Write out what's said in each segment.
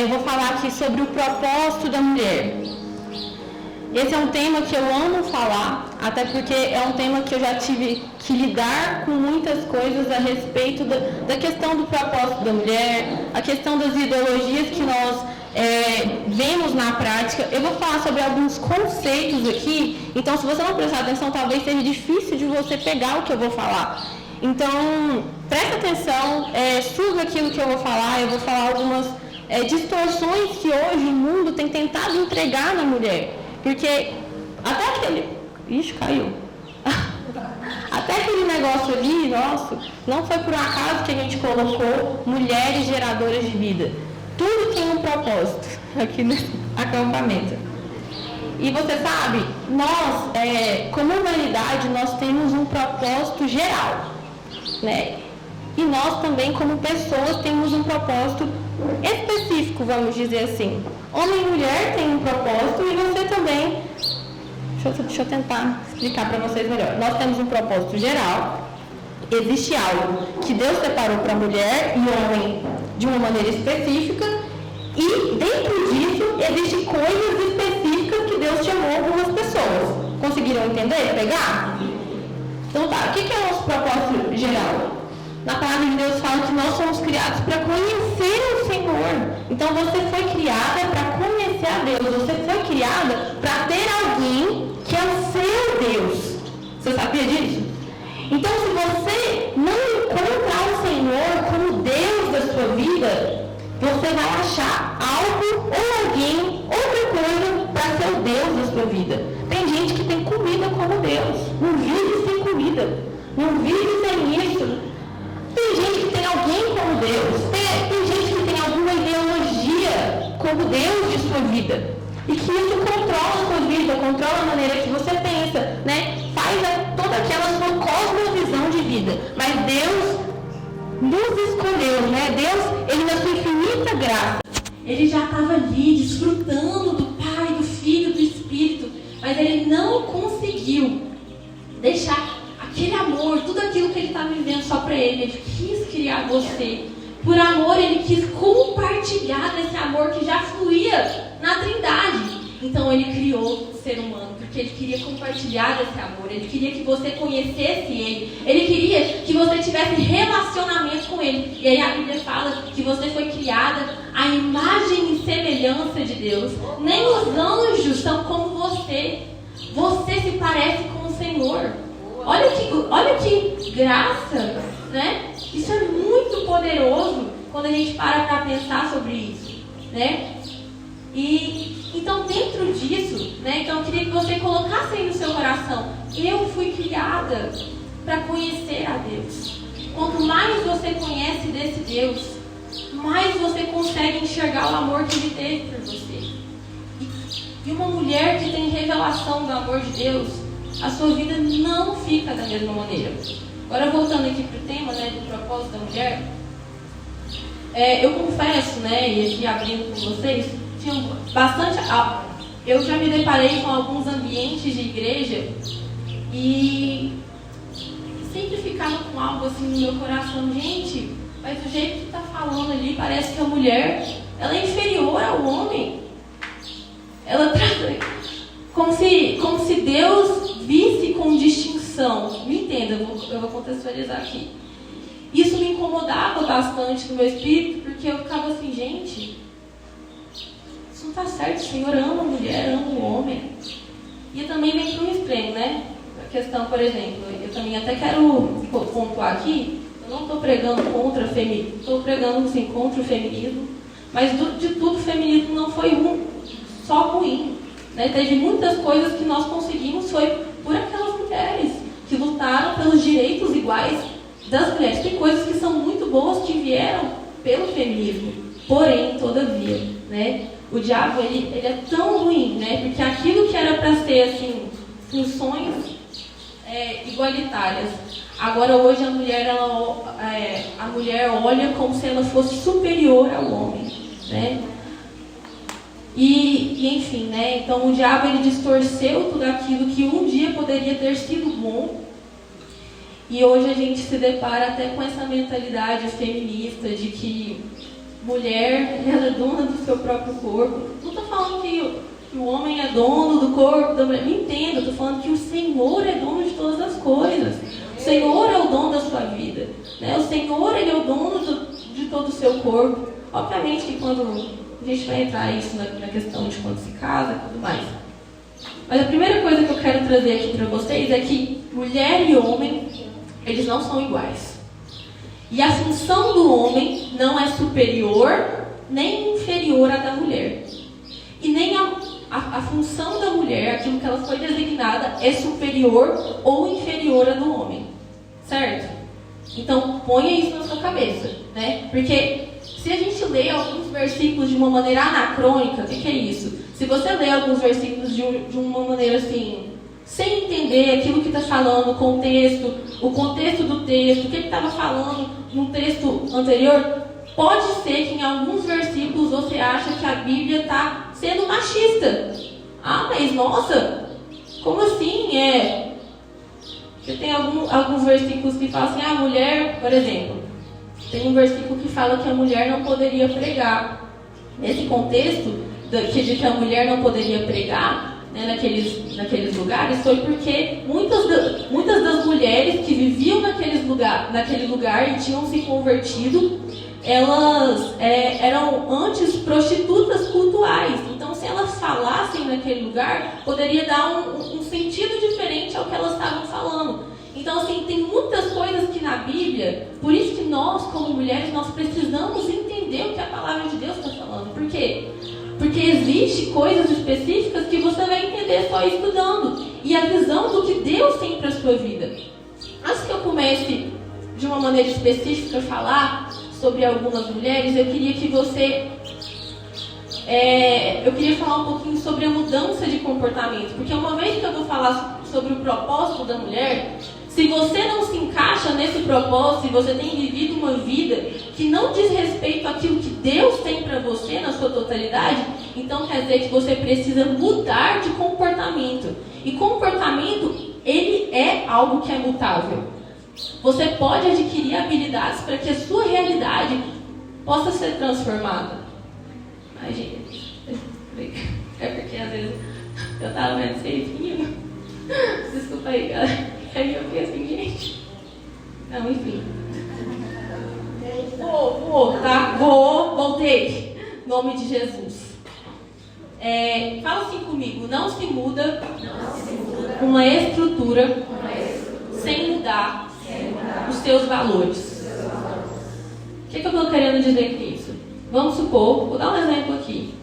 eu vou falar aqui sobre o propósito da mulher. Esse é um tema que eu amo falar, até porque é um tema que eu já tive que lidar com muitas coisas a respeito da questão do propósito da mulher, a questão das ideologias que nós vemos na prática. Eu vou falar sobre alguns conceitos aqui, então se você não prestar atenção, talvez seja difícil de você pegar o que eu vou falar. Então, presta atenção, suga aquilo que eu vou falar algumas distorções que hoje o mundo tem tentado entregar na mulher. Porque até aquele... Ixi, caiu. Até aquele negócio ali, nosso, não foi por acaso que a gente colocou mulheres geradoras de vida. Tudo tem um propósito aqui nesse acampamento. E você sabe, nós, como humanidade, nós temos um propósito geral, né? E nós também, como pessoas, temos um propósito específico, vamos dizer assim. Homem e mulher têm um propósito e você também. Deixa eu tentar explicar para vocês melhor. Nós temos um propósito geral. Existe algo que Deus separou para mulher e homem de uma maneira específica. E dentro disso, existem coisas específicas que Deus chamou algumas pessoas. Conseguiram entender? Pegar? Então tá, o que é o nosso propósito geral? Na palavra de Deus fala que nós somos criados para conhecer o Senhor. Então você foi criada para conhecer a Deus. Você foi criada para ter alguém que é o seu Deus. Você sabia disso? Então se você não encontrar o Senhor como Deus da sua vida, você vai achar algo ou alguém, outra coisa para ser o Deus da sua vida. Tem gente que tem comida como Deus. Não vive sem comida. Não vive sem isso. Tem gente que tem alguém como Deus, tem gente que tem alguma ideologia como Deus de sua vida. E que isso controla a sua vida, controla a maneira que você pensa, né? Faz toda aquela sua cosmovisão de vida. Mas Deus nos escolheu, né? Deus, Ele na sua infinita graça, Ele já estava ali desfrutando do Pai, do Filho, do Espírito. Mas Ele não conseguiu deixar aquele amor, tudo aquilo que Ele estava vivendo só para Ele. Ele quis criar você. Por amor, Ele quis compartilhar desse amor que já fluía na Trindade. Então Ele criou o ser humano, porque Ele queria compartilhar desse amor. Ele queria que você conhecesse Ele. Ele queria que você tivesse relacionamento com Ele. E aí a Bíblia fala que você foi criada à imagem e semelhança de Deus. Nem os anjos são como você. Você se parece com o Senhor. Olha que graça, né? Isso é muito poderoso quando a gente para pensar sobre isso, né? E então dentro disso, né? Então eu queria que você colocasse aí no seu coração: eu fui criada para conhecer a Deus. Quanto mais você conhece desse Deus, mais você consegue enxergar o amor que Ele teve por você. E uma mulher que tem revelação do amor de Deus, a sua vida não fica da mesma maneira. Agora voltando aqui para o tema, né, do propósito da mulher, eu confesso, né, e aqui abrindo com vocês, tinha bastante. Eu já me deparei com alguns ambientes de igreja e sempre ficava com algo assim no meu coração: gente, mas do jeito que está falando ali, parece que a mulher, ela é inferior ao homem. Ela trata como se Deus visse com distinção. Me entenda, eu vou contextualizar aqui. Isso me incomodava bastante no meu espírito, porque eu ficava assim: gente, isso não está certo. O Senhor ama a mulher, ama o homem. E também vem para um extremo, né? A questão, por exemplo, eu também até quero pontuar aqui, eu não estou pregando contra o feminismo, estou pregando sim contra o feminismo, mas de tudo o feminismo não foi só ruim, né? Teve muitas coisas que nós conseguimos, foi por aquelas mulheres que lutaram pelos direitos iguais das mulheres. Tem coisas que são muito boas que vieram pelo feminismo, porém, todavia, né, o diabo ele é tão ruim, né, porque aquilo que era para ser assim, funções igualitárias, agora hoje a mulher olha como se ela fosse superior ao homem, né? E enfim, né? Então o diabo ele distorceu tudo aquilo que um dia poderia ter sido bom. E hoje a gente se depara até com essa mentalidade feminista de que mulher, ela é dona do seu próprio corpo. Não estou falando que o homem é dono do corpo da mulher. Me entenda, estou falando que o Senhor é dono de todas as coisas. O Senhor é o dono da sua vida, né? O Senhor, Ele é o dono de todo o seu corpo. Obviamente que quando a gente vai entrar isso na questão de quando se casa e tudo mais. Mas a primeira coisa que eu quero trazer aqui para vocês é que mulher e homem, eles não são iguais. E a função do homem não é superior nem inferior à da mulher. E nem a função da mulher, aquilo que ela foi designada, é superior ou inferior à do homem. Certo? Então, ponha isso na sua cabeça, né? Porque se a gente lê alguns versículos de uma maneira anacrônica, o que é isso? Se você lê alguns versículos de uma maneira assim, sem entender aquilo que está falando, o contexto do texto, o que estava falando no texto anterior, pode ser que em alguns versículos você acha que a Bíblia está sendo machista. Ah, mas nossa, como assim? Você tem alguns versículos que falam assim, a mulher, por exemplo, tem um versículo que fala que a mulher não poderia pregar. Nesse contexto, de que a mulher não poderia pregar, né, naqueles lugares, foi porque muitas das mulheres que viviam naquele lugar e tinham se convertido, elas eram antes prostitutas cultuais. Então, se elas falassem naquele lugar, poderia dar um sentido diferente ao que elas estavam falando. Então, assim, tem muitas coisas que na Bíblia, por isso que nós, como mulheres, nós precisamos entender o que a palavra de Deus está falando. Por quê? Porque existem coisas específicas que você vai entender só estudando. E a visão do que Deus tem para a sua vida. Antes que eu comece, de uma maneira específica, a falar sobre algumas mulheres, eu queria que você... eu queria falar um pouquinho sobre a mudança de comportamento. Porque uma vez que eu vou falar sobre o propósito da mulher... Se você não se encaixa nesse propósito, se você tem vivido uma vida que não diz respeito àquilo que Deus tem para você na sua totalidade, então quer dizer que você precisa mudar de comportamento. E comportamento, ele é algo que é mutável. Você pode adquirir habilidades para que a sua realidade possa ser transformada. Ai, gente, é porque às vezes eu estava vendo Seifinho. Desculpa aí, galera. Aí eu fiquei assim, gente. Não, enfim. Voltei. Em nome de Jesus. Fala assim comigo. Não se muda uma estrutura sem mudar os seus valores. O que eu estou querendo dizer com isso? Vamos supor, vou dar um exemplo aqui.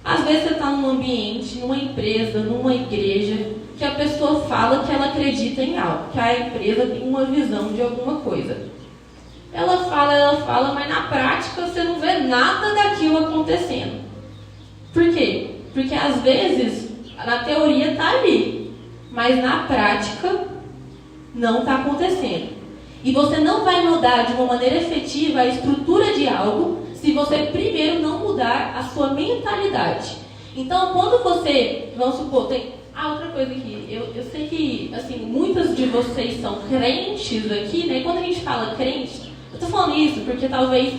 Às vezes você está num ambiente, numa empresa, numa igreja, que a pessoa fala que ela acredita em algo, que a empresa tem uma visão de alguma coisa. Ela fala, mas na prática você não vê nada daquilo acontecendo. Por quê? Porque às vezes, na teoria está ali, mas na prática não está acontecendo. E você não vai mudar de uma maneira efetiva a estrutura de algo se você primeiro não mudar a sua mentalidade. Então, quando você, vamos supor, tem... outra coisa aqui, eu sei que, assim, muitas de vocês são crentes aqui, né? Quando a gente fala crente, eu tô falando isso porque talvez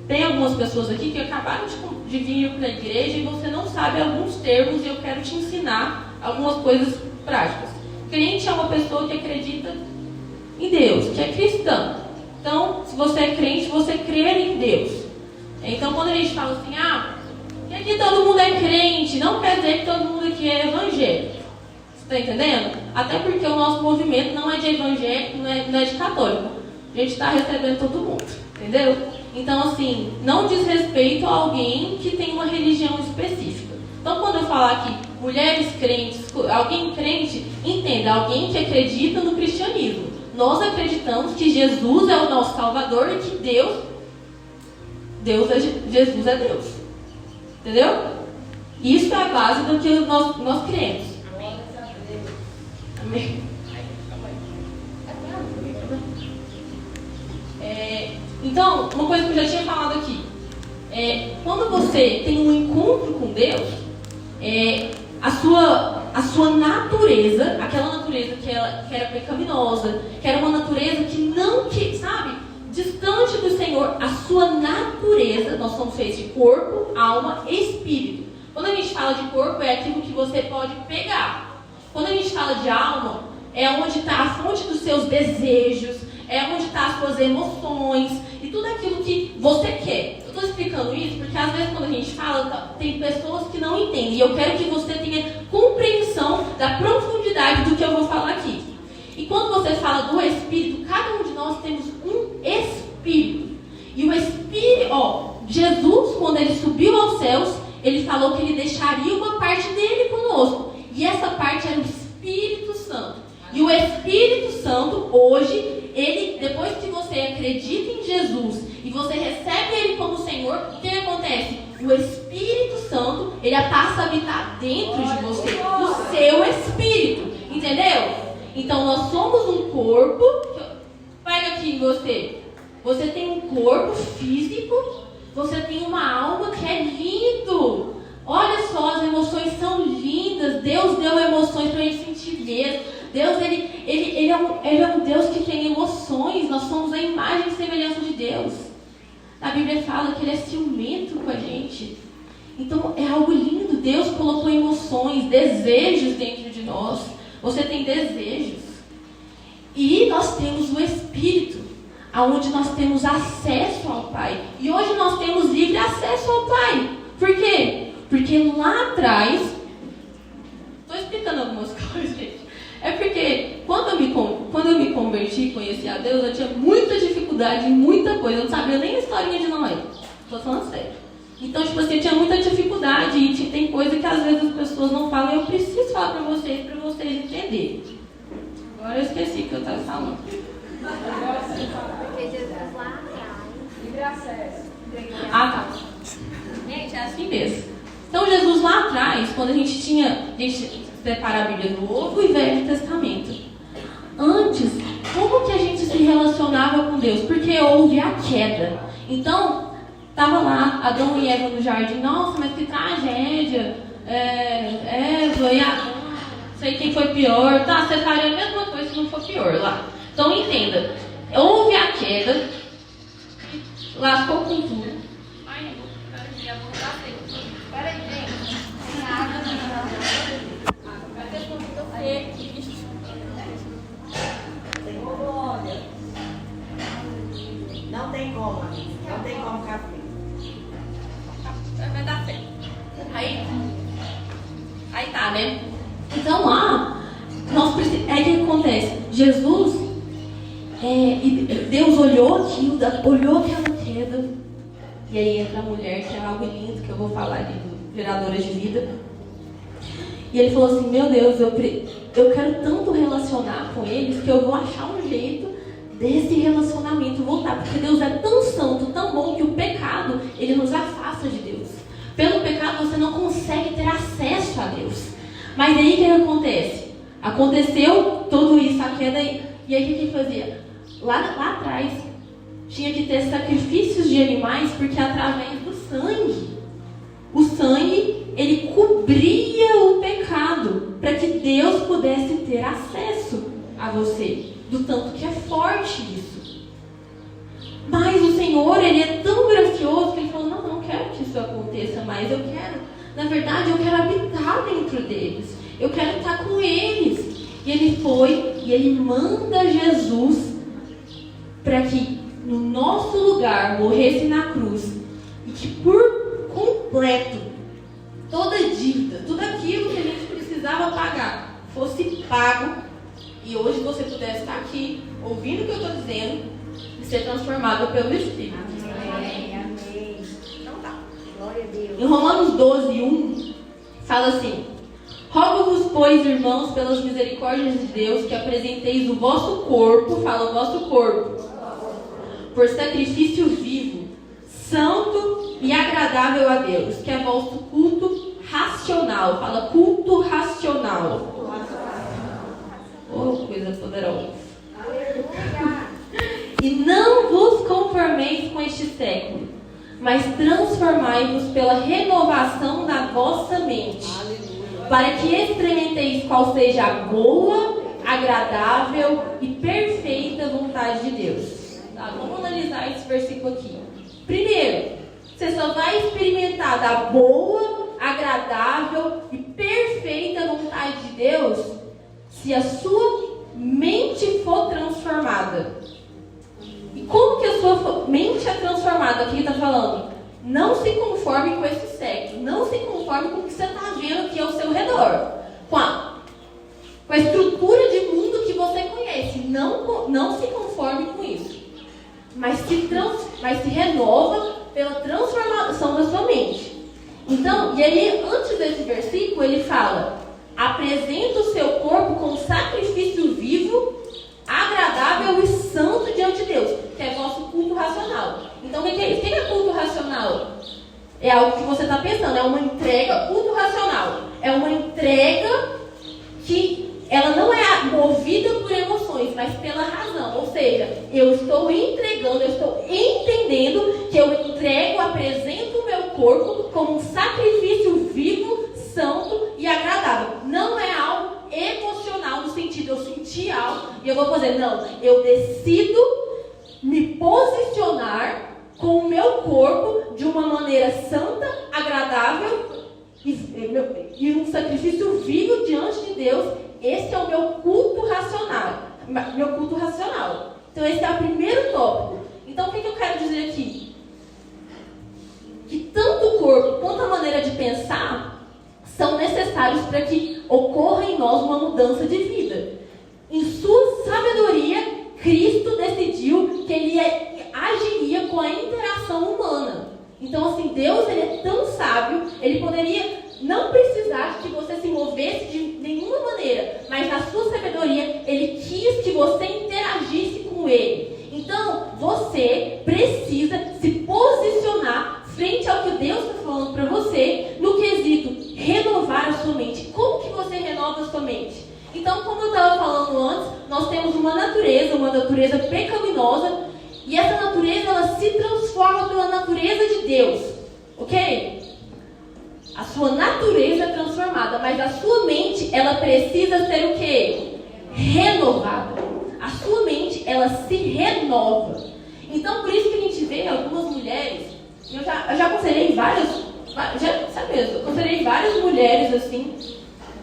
tenha algumas pessoas aqui que acabaram de vir para a igreja e você não sabe alguns termos e eu quero te ensinar algumas coisas práticas. Crente é uma pessoa que acredita em Deus, que é cristã. Então, se você é crente, você crê em Deus. Então, quando a gente fala assim, que aqui todo mundo é crente, não quer dizer que todo mundo aqui é evangélico. Você está entendendo? Até porque o nosso movimento não é de evangélico, não é de católico. A gente está recebendo todo mundo. Entendeu? Então, assim, não diz respeito a alguém que tem uma religião específica. Então, quando eu falar aqui, mulheres crentes, alguém crente, entenda, alguém que acredita no cristianismo. Nós acreditamos que Jesus é o nosso Salvador e que Jesus é Deus. Entendeu? Isso é a base do que nós cremos. Amém. Então, uma coisa que eu já tinha falado aqui. Quando você tem um encontro com Deus, a sua natureza, aquela natureza que era pecaminosa, que era uma natureza sabe? distante do Senhor, a sua natureza, nós somos feitos de corpo, alma e espírito. Quando a gente fala de corpo, é aquilo que você pode pegar. Quando a gente fala de alma, é onde está a fonte dos seus desejos, é onde está as suas emoções e tudo aquilo que você quer. Eu estou explicando isso porque às vezes quando a gente fala, tem pessoas que não entendem. E eu quero que você tenha compreensão da profundidade do que eu vou falar aqui. E quando você fala do Espírito, cada um de nós temos um Espírito. E o Espírito, Jesus, quando ele subiu aos céus, ele falou que ele deixaria uma parte dele conosco. E essa parte era o Espírito Santo. E o Espírito Santo, hoje, ele, depois que você acredita em Jesus e você recebe ele como Senhor, o que acontece? O Espírito Santo, ele passa a habitar dentro de você, o seu Espírito. Entendeu? Então, nós somos um corpo. Pega aqui em você. Você tem um corpo físico, você tem uma alma que é lindo. Olha só, as emoções são lindas. Deus deu emoções para a gente sentir mesmo. Deus, ele é um Deus que tem emoções. Nós somos a imagem e semelhança de Deus. A Bíblia fala que ele é ciumento com a gente. Então, é algo lindo. Deus colocou emoções, desejos dentro de nós. Você tem desejos. E nós temos o Espírito, aonde nós temos acesso ao Pai. E hoje nós temos livre acesso ao Pai. Por quê? Porque lá atrás... Estou explicando algumas coisas, gente. É porque quando eu me converti e conheci a Deus, eu tinha muita dificuldade em muita coisa. Eu não sabia nem a historinha de Noé. Estou falando sério. Então, tipo assim, eu tinha muita dificuldade e tem coisa que às vezes as pessoas não falam e eu preciso falar para vocês entenderem. Agora eu esqueci o que eu estava falando. Porque Jesus lá atrás. Livre acesso. Ah, tá. Gente, é assim mesmo. Então, Jesus lá atrás, quando a gente separa a Bíblia do Novo e Velho Testamento. Antes, como que a gente se relacionava com Deus? Porque houve a queda. Então, estava lá Adão e Eva no jardim. Nossa, mas que tragédia. Eva e Adão. Não sei quem foi pior. Tá, você faria a mesma coisa se não for pior lá. Então, entenda. Houve a queda. Lascou com tudo. Ai, eu vou dar tempo. Peraí, gente. Tem água não. Vai ter comida seca. Não tem como, não tem como café. Vai dar certo. Aí tá, né? Então lá, é que acontece. Jesus, Deus olhou aquilo, olhou aquela queda. E aí entra a mulher, que é algo lindo, que eu vou falar ali do Geradoras de Vida. E ele falou assim, meu Deus, eu quero tanto relacionar com eles que eu vou achar um jeito desse relacionamento voltar, porque Deus é tão santo, tão bom, que o pecado, ele nos afasta de Deus. Pelo pecado você não consegue ter acesso a Deus. Mas aí o que acontece? Aconteceu tudo isso, a queda, e aí o que ele fazia? Lá atrás tinha que ter sacrifícios de animais, porque através do sangue, o sangue, ele cobria o pecado, para que Deus pudesse ter acesso a você. Do tanto que é forte isso. Mas o Senhor, ele é tão gracioso que ele falou, não quero que isso aconteça mais. Na verdade, eu quero habitar dentro deles. Eu quero estar com eles. E ele foi, e ele manda Jesus para que no nosso lugar morresse na cruz. E que por completo, toda dívida, tudo aquilo que a gente precisava pagar, fosse pago. E hoje você pudesse estar aqui, ouvindo o que eu estou dizendo, e ser transformado pelo Espírito. Amém. Então tá. Glória a Deus. Em Romanos 12:1, fala assim: rogo-vos, pois, irmãos, pelas misericórdias de Deus, que apresenteis o vosso corpo, fala o vosso corpo, por sacrifício vivo, santo e agradável a Deus, que é vosso culto racional. Fala culto racional. Oh, coisa poderosa. Aleluia. E não vos conformeis com este século, mas transformai-vos pela renovação da vossa mente, para que experimenteis qual seja a boa, agradável e perfeita vontade de Deus. Tá, vamos analisar esse versículo aqui. Primeiro, você só vai experimentar da boa, agradável e perfeita vontade de Deus se a sua mente for transformada. E como que a sua mente é transformada? Aqui está falando, não se conforme com esse século, não se conforme com o que você está vendo aqui ao seu redor, com a estrutura de mundo que você conhece, não se conforme com isso, mas se renova pela transformação da sua mente. Então, e aí, antes desse versículo, ele fala, apresenta o seu corpo como sacrifício vivo, agradável e santo diante de Deus, que é vosso culto racional. Então, o que é isso? O que é culto racional? É algo que você está pensando, é uma entrega, culto racional. É uma entrega que ela não é movida por emoções, mas pela razão. Ou seja, eu estou entregando, eu estou entendendo que eu entrego, apresento o meu corpo como um sacrifício vivo, santo e agradável. Não é algo emocional no sentido, eu senti algo e eu vou fazer. Não, eu decido me posicionar com o meu corpo de uma maneira santa, agradável e um sacrifício vivo diante de Deus. Esse é o meu culto racional. Então esse é o primeiro tópico. Então o que eu quero dizer aqui? Que tanto o corpo quanto a maneira de pensar são necessários para que ocorra em nós uma mudança de vida. Em sua sabedoria, Cristo decidiu que ele agiria com a interação humana. Então, assim, Deus ele é tão sábio, ele poderia não precisar que você se movesse de nenhuma maneira, mas na sua sabedoria, ele quis que você interagisse com ele. Então, você precisa se posicionar frente ao que Deus está falando para você, no quesito renovar a sua mente. Como que você renova a sua mente? Então, como eu estava falando antes, nós temos uma natureza pecaminosa, e essa natureza ela se transforma pela natureza de Deus, ok? A sua natureza é transformada, mas a sua mente ela precisa ser o quê? Renovada. A sua mente ela se renova. Então, por isso que a gente vê algumas mulheres. Eu já aconselhei eu aconselhei várias mulheres assim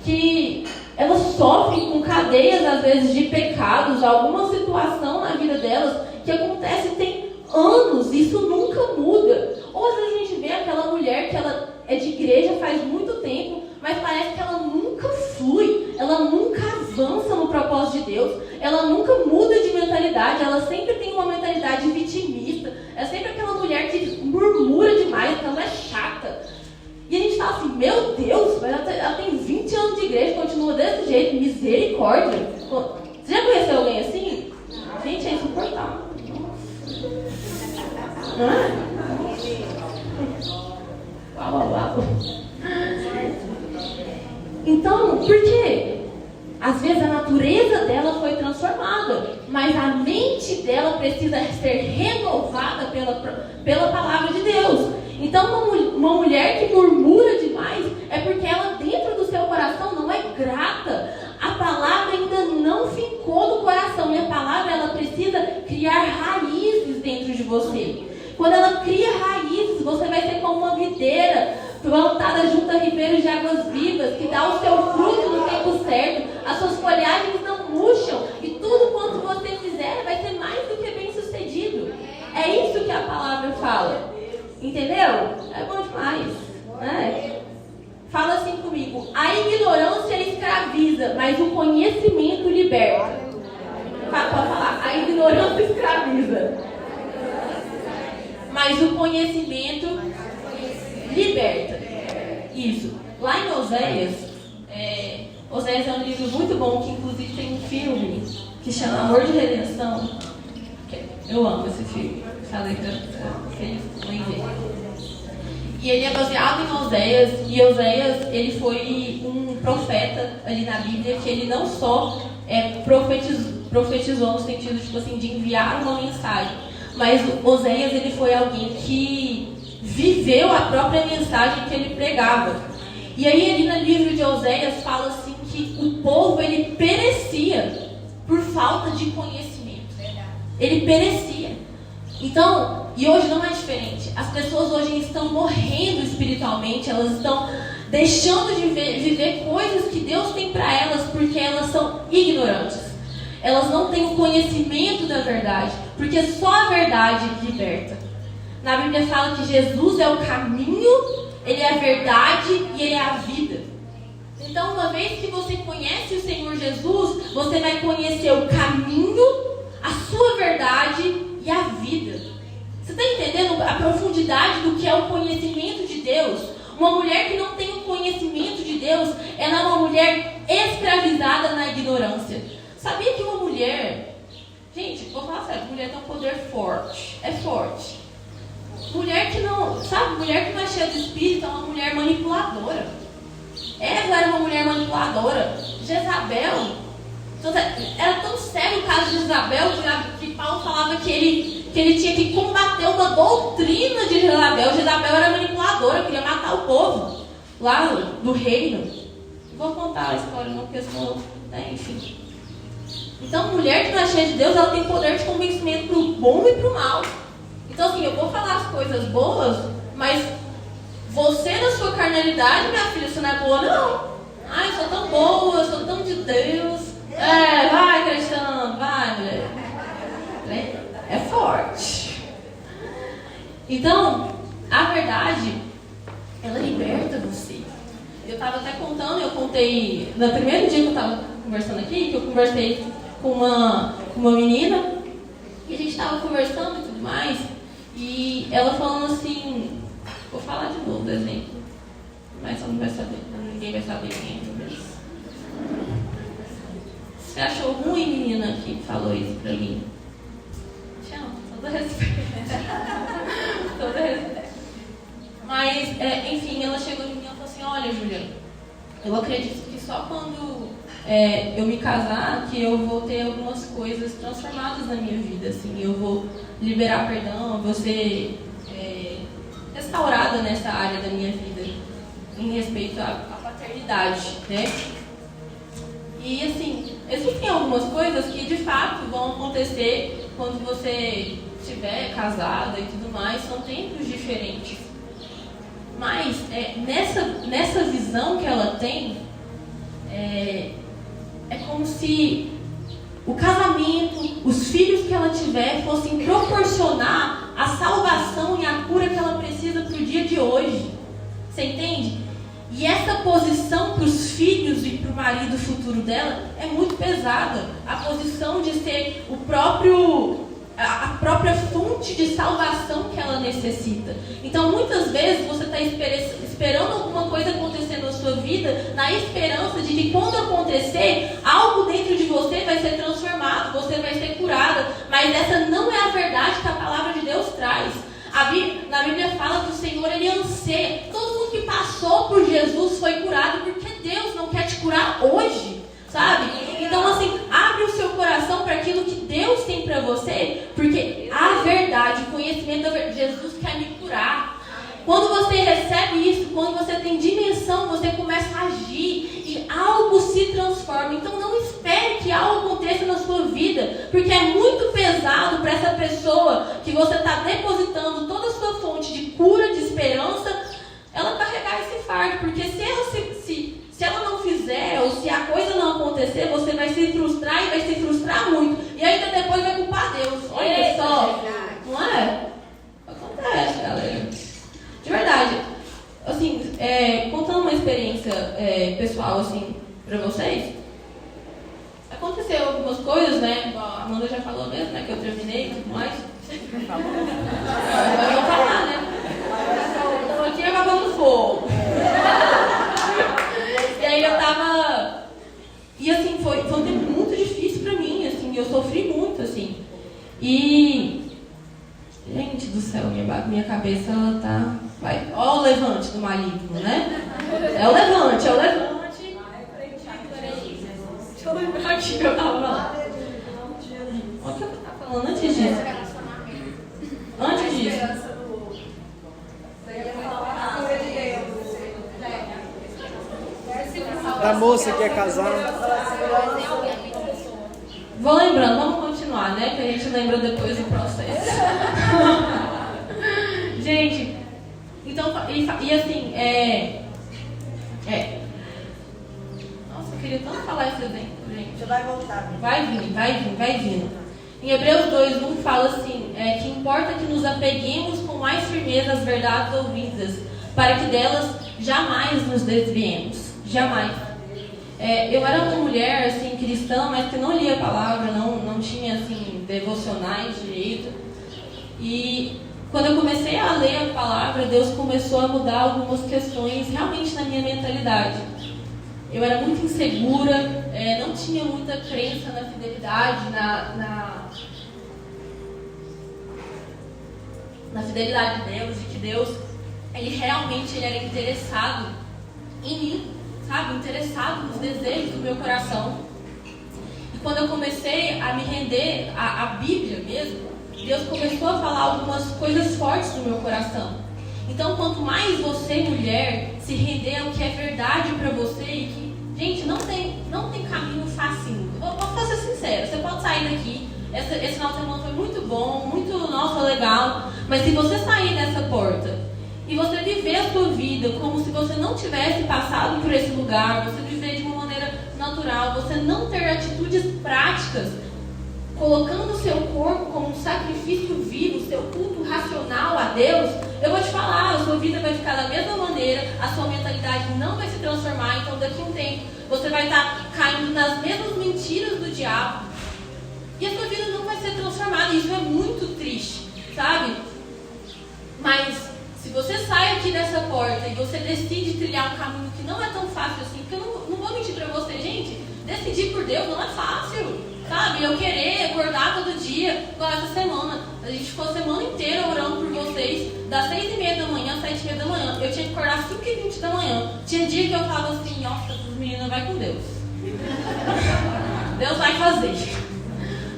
que elas sofrem com cadeias às vezes de pecados, alguma situação na vida delas que acontece tem anos, isso nunca muda. Ou às vezes a gente vê aquela mulher que ela é de igreja faz muito tempo, mas parece que ela nunca flui, ela nunca avança no propósito de Deus, ela nunca muda de mentalidade, ela sempre tem uma mentalidade vitimista, é sempre aquela mulher que murmura demais, que ela é chata. E a gente fala assim, meu Deus, mas ela tem 20 anos de igreja, continua desse jeito, misericórdia. Você já conheceu alguém assim? Gente, é insuportável. Não é? Uau. Então, por quê? Às vezes a natureza dela foi transformada, mas a mente dela precisa ser renovada pela palavra de Deus. Então, uma mulher que murmura demais é porque ela dentro do seu coração não é grata. A palavra ainda não ficou no coração, e a palavra ela precisa criar raízes dentro de você. Quando ela cria raízes, você vai ser como uma videira plantada junto a ribeiros de águas vivas, que dá o seu fruto no tempo certo, as suas folhagens não murcham, e tudo quanto você fizer vai ser mais do que bem sucedido. É isso que a palavra fala. Entendeu? É bom demais, né? Fala assim comigo. A ignorância escraviza, mas o conhecimento liberta. Pode falar. A ignorância escraviza, mas o conhecimento liberta. Isso. Lá em Oséias, Oséias é um livro muito bom, que inclusive tem um filme que chama Amor de Redenção. Eu amo esse filme. Falei pra vocês ver. E ele é baseado em Oséias, e Oséias ele foi um profeta ali na Bíblia, que ele não só profetizou no sentido tipo assim, de enviar uma mensagem, mas Oséias ele foi alguém que viveu a própria mensagem que ele pregava. E aí ali no livro de Oséias fala assim que o povo ele perecia por falta de conhecimento. Ele perecia. Então, e hoje não é diferente. As pessoas hoje estão morrendo espiritualmente, elas estão deixando de viver coisas que Deus tem para elas porque elas são ignorantes. Elas não têm o conhecimento da verdade, porque só a verdade liberta. Na Bíblia fala que Jesus é o caminho, Ele é a verdade e Ele é a vida. Então, uma vez que você conhece o Senhor Jesus, você vai conhecer o caminho, a sua verdade e a vida. Você está entendendo a profundidade do que é o conhecimento de Deus? Uma mulher que não tem o conhecimento de Deus, ela é uma mulher escravizada na ignorância. Sabia que uma mulher... Gente, vou falar sério, mulher tem um poder forte. É forte. Mulher que não... Sabe, mulher que não é cheia do espírito é uma mulher manipuladora. Eva era uma mulher manipuladora. Jezabel... Era tão sério o caso de Jezabel que Paulo falava que ele tinha que combater uma doutrina de Jezabel. Jezabel era manipuladora, queria matar o povo lá do reino. Não vou contar a história não, porque senão... Enfim... Então, mulher que não é cheia de Deus, ela tem poder de convencimento para o bom e para o mal. Então, assim, eu vou falar as coisas boas, mas você na sua carnalidade, minha filha, você não é boa, não. Ai, eu sou tão boa, eu sou tão de Deus. Vai, Cristiano, vai, mulher. É forte. Então, a verdade, ela liberta você. Eu estava até contando, eu contei, no primeiro dia que eu estava conversando aqui, que eu conversei com uma menina, e a gente estava conversando e tudo mais, e ela falando assim, vou falar de novo o exemplo, mas você não vai saber, ninguém vai saber quem é. Você achou ruim, menina, que falou isso pra mim? Te amo, todo respeito. Todo respeito. Mas, enfim, ela chegou de mim e falou assim, olha, Juliana, eu acredito que só quando eu me casar, que eu vou ter algumas coisas transformadas na minha vida, assim, eu vou liberar perdão, eu vou ser restaurada nessa área da minha vida, em respeito à paternidade, né? E, assim, existem algumas coisas que, de fato, vão acontecer quando você estiver casada e tudo mais, são tempos diferentes. Mas, nessa visão que ela tem, é como se o casamento, os filhos que ela tiver, fossem proporcionar a salvação e a cura que ela precisa para o dia de hoje. Você entende? E essa posição para os filhos e para o marido futuro dela é muito pesada. A posição de ser a própria fonte de salvação que ela necessita. Então, muitas vezes, você está esperando alguma coisa acontecer na sua vida, na esperança de que quando acontecer, algo dentro de você vai ser transformado, você vai ser curada. Mas essa não é a verdade que a palavra de Deus traz. Na Bíblia fala que o Senhor, Ele anseia. Todo mundo que passou por Jesus foi curado, porque Deus não quer te curar hoje, sabe? Então, assim, abre o seu coração para aquilo que Deus tem para você, porque a verdade, o conhecimento da verdade, Jesus quer me curar. Quando você recebe isso, quando você tem dimensão, você começa a agir e algo se transforma. Então não espere que algo aconteça na sua vida, porque é muito pesado para essa pessoa que você está depositando toda a sua fonte de cura, de esperança, ela carregar esse fardo. Porque se ela não fizer, ou se a coisa não acontecer, você vai se frustrar e vai se frustrar muito. E ainda depois vai culpar Deus. Olha só, não é? Acontece, galera. De verdade, assim, contando uma experiência pessoal, assim, pra vocês, aconteceu algumas coisas, né? A Amanda já falou mesmo, né? Que eu terminei e tudo mais. Eu vou falar, né? Então, aqui eu acabando fogo. E aí eu tava... E assim, foi um tempo muito difícil pra mim, assim, eu sofri muito, assim. E... Gente do céu, minha cabeça, ela tá... Ó o levante do maligno, né? É o levante. Deixa eu lembrar aqui que eu tava falando. O que eu tava falando antes disso? Antes disso. A moça que é casada. Vou lembrando, vamos continuar. continuar, né? Que a gente lembra depois do processo. Gente, então, e assim, Nossa, eu queria tanto falar esse exemplo, gente. Você vai voltar. Vai vindo. Em Hebreus 2:1 fala assim, que importa que nos apeguemos com mais firmeza às verdades ouvidas, para que delas jamais nos desviemos. Jamais. Eu era uma mulher assim, cristã, mas que não lia a palavra, não tinha assim, devocionais direito. E quando eu comecei a ler a palavra, Deus começou a mudar algumas questões realmente na minha mentalidade. Eu era muito insegura, não tinha muita crença na fidelidade, na fidelidade de Deus, e que Deus, ele realmente era interessado em mim, sabe? Interessado nos desejos do meu coração. E quando eu comecei a me render à Bíblia mesmo, Deus começou a falar algumas coisas fortes no meu coração. Então, quanto mais você, mulher, se render ao que é verdade para você, e que, gente, não tem caminho facinho. Vou ser sincera, você pode sair daqui, esse final de semana foi muito bom, muito, nossa, legal, mas se você sair dessa porta e você viver a sua vida como se você não tivesse passado por esse lugar, você viver de uma maneira natural, você não ter atitudes práticas, colocando o seu corpo como um sacrifício vivo, seu culto racional a Deus, eu vou te falar, a sua vida vai ficar da mesma maneira, a sua mentalidade não vai se transformar, então daqui a um tempo você vai estar caindo nas mesmas mentiras do diabo e a sua vida não vai ser transformada. Isso é muito triste, sabe? Mas se você sai aqui dessa porta e você decide trilhar um caminho que não é tão fácil assim, porque eu não vou mentir pra você, gente, decidir por Deus não é fácil, sabe? Eu querer acordar todo dia, igual essa semana, a gente ficou a semana inteira orando por vocês, das 6h30 da manhã, 7h30 da manhã, eu tinha que acordar às 5h20 da manhã, tinha dia que eu falava assim, nossa, essas meninas vai com Deus, Deus vai fazer,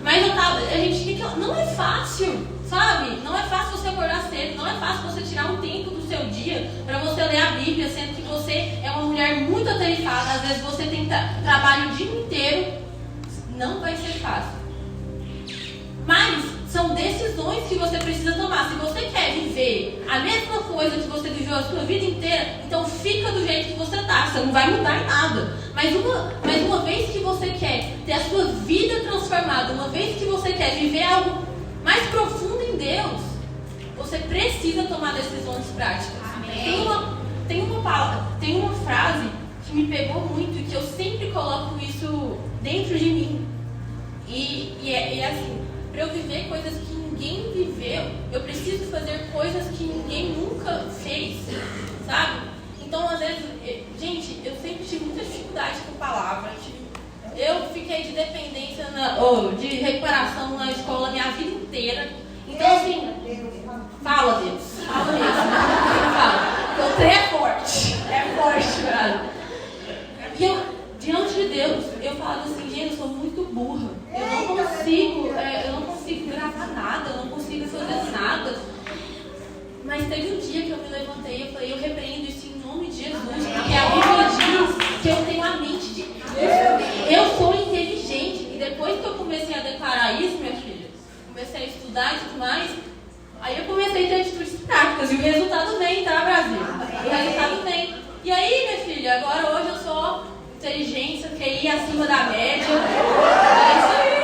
mas a gente tinha que, não é fácil, sabe? Não é fácil você acordar cedo, não é fácil você tirar um tempo do seu dia para você ler a Bíblia, sendo que você é uma mulher muito atarefada, às vezes você tem trabalho o dia inteiro, não vai ser fácil. Mas são decisões que você precisa tomar. Se você quer viver a mesma coisa que você viveu a sua vida inteira, então fica do jeito que você está, você não vai mudar em nada. Mas uma vez que você quer ter a sua vida transformada, uma vez que você quer viver algo mais profundo em Deus, você precisa tomar decisões práticas. Tem uma frase que me pegou muito e que eu sempre coloco isso dentro de mim. E é assim, para eu viver coisas que ninguém viveu, eu preciso fazer coisas que ninguém nunca fez, sabe? Então, às vezes, gente, eu sempre tive muita dificuldade com palavra. Eu fiquei de dependência, de recuperação na escola a minha vida inteira. Então, assim, fala Deus, fala mesmo. Fala. O trem é forte, cara. E eu, diante de Deus, eu falava assim, gente, eu sou muito burra. Eu não consigo gravar nada, eu não consigo fazer nada. Mas teve um dia que eu me levantei e eu falei, eu repreendo isso em nome de Jesus, porque a Bíblia diz que eu tenho a mente de Cristo. Eu sou inteligente. E depois que eu comecei a declarar isso, minha filha, comecei a estudar e tudo mais, aí eu comecei a ter atitudes práticas. E o resultado vem, tá, Brasil? O resultado vem. E aí, minha filha, agora hoje eu sou inteligência, QI acima da média. É isso aí.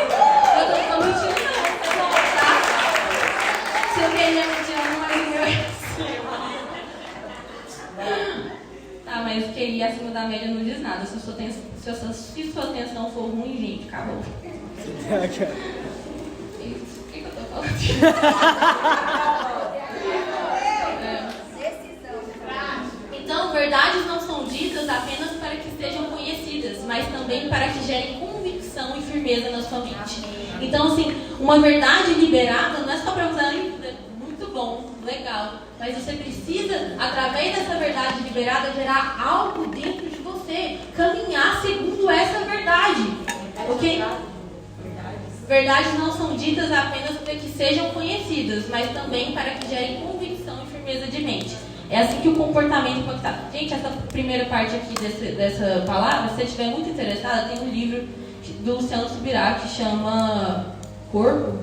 Eu tô mentindo, não, tá? Se eu queria mentir, mas o meu é acima. Tá, mas QI acima da média não diz nada. Se sua atenção for ruim, gente, acabou. O que eu tô falando? Então, verdades não são ditas apenas para que sejam conhecidas, mas também para que gerem convicção e firmeza na sua mente. Então, assim, uma verdade liberada não é só para usar muito bom, legal, mas você precisa, através dessa verdade liberada, gerar algo dentro de você, caminhar segundo essa verdade, ok? Verdades não são ditas apenas para que sejam conhecidas, mas também para que gerem convicção e firmeza de mente. É assim que o comportamento pode estar. Gente, essa primeira parte aqui dessa palavra, se você estiver muito interessada, tem um livro do Luciano Subirá que chama corpo,